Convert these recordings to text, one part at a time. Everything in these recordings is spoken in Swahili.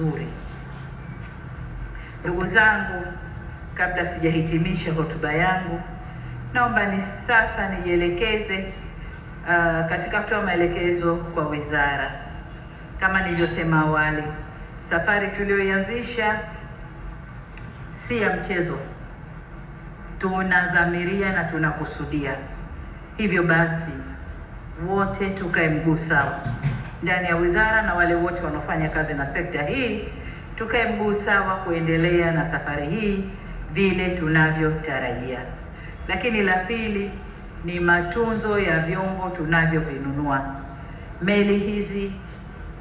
vizuri. Ndugu zangu, kabla sijahitimisha hotuba yangu, naomba sasa nijielekeze katika kutoa maelekezo kwa wizara. Kama nilivyosema awali, safari tuliyoianzisha si ya mchezo. Tunadhamiria na tunakusudia. Hivyo basi, wote tukae mguu sawa ndani ya wizara, na wale wote wanaofanya kazi na sekta hii tukae mguu sawa kuendelea na safari hii vile tunavyotarajia. Lakini la pili ni matunzo ya vyombo tunavyovinunua.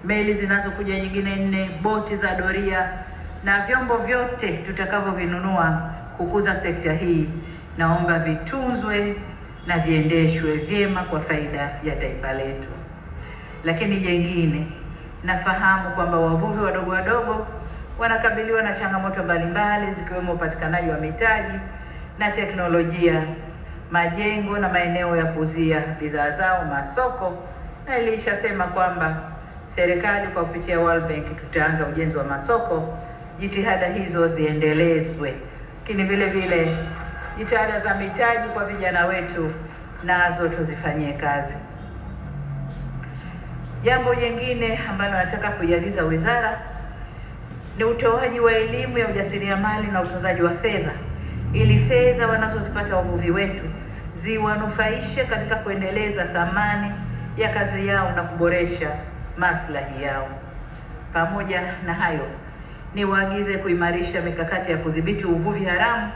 Meli zinazokuja nyingine 4, boti za doria na vyombo vyote tutakavyovinunua kukuza sekta hii, naomba vitunzwe na viendeshwe vyema kwa faida ya taifa letu. Lakini jengine, nafahamu kwamba wavuvi wadogo wadogo wanakabiliwa na changamoto mbalimbali zikiwemo upatikanaji wa mitaji na teknolojia, majengo na maeneo ya kuuzia bidhaa zao, masoko, na ilishasema kwamba serikali kwa kupitia World Bank tutaanza ujenzi wa masoko. Jitihada hizo ziendelezwe, lakini vile vile jitihada za mitaji kwa vijana wetu nazo tuzifanyie kazi. Jambo jingine ambalo nataka kuiagiza wizara ni utoaji wa elimu ya ujasiriamali na utunzaji wa fedha, ili fedha wanazozipata wavuvi wetu ziwanufaishe katika kuendeleza thamani ya kazi yao na kuboresha maslahi yao. Pamoja na hayo, niwaagize kuimarisha mikakati ya kudhibiti uvuvi haramu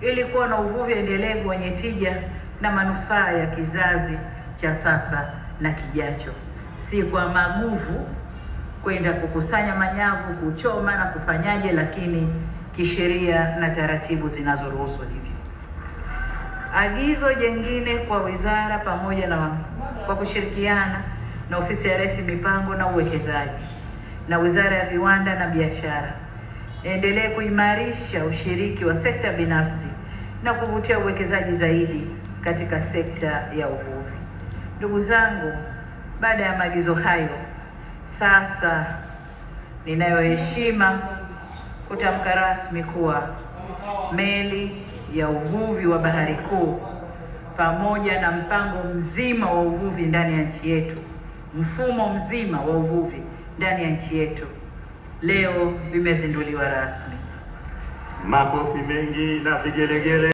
ili kuwa na uvuvi endelevu wenye tija na manufaa ya kizazi cha sasa na kijacho, si kwa maguvu kwenda kukusanya manyavu, kuchoma na kufanyaje, lakini kisheria na taratibu zinazoruhusu hivi. Agizo jingine kwa wizara, pamoja na kwa kushirikiana na ofisi ya Rais mipango na uwekezaji na wizara ya viwanda na biashara, endelee kuimarisha ushiriki wa sekta binafsi na kuvutia uwekezaji zaidi katika sekta ya uvuvi. Ndugu zangu, baada ya maagizo hayo, sasa ninayo heshima kutamka rasmi kuwa meli ya uvuvi wa Bahari Kuu pamoja na mpango mzima wa uvuvi ndani ya nchi yetu, mfumo mzima wa uvuvi ndani ya nchi yetu leo vimezinduliwa rasmi. Makofi mengi na vigelegele.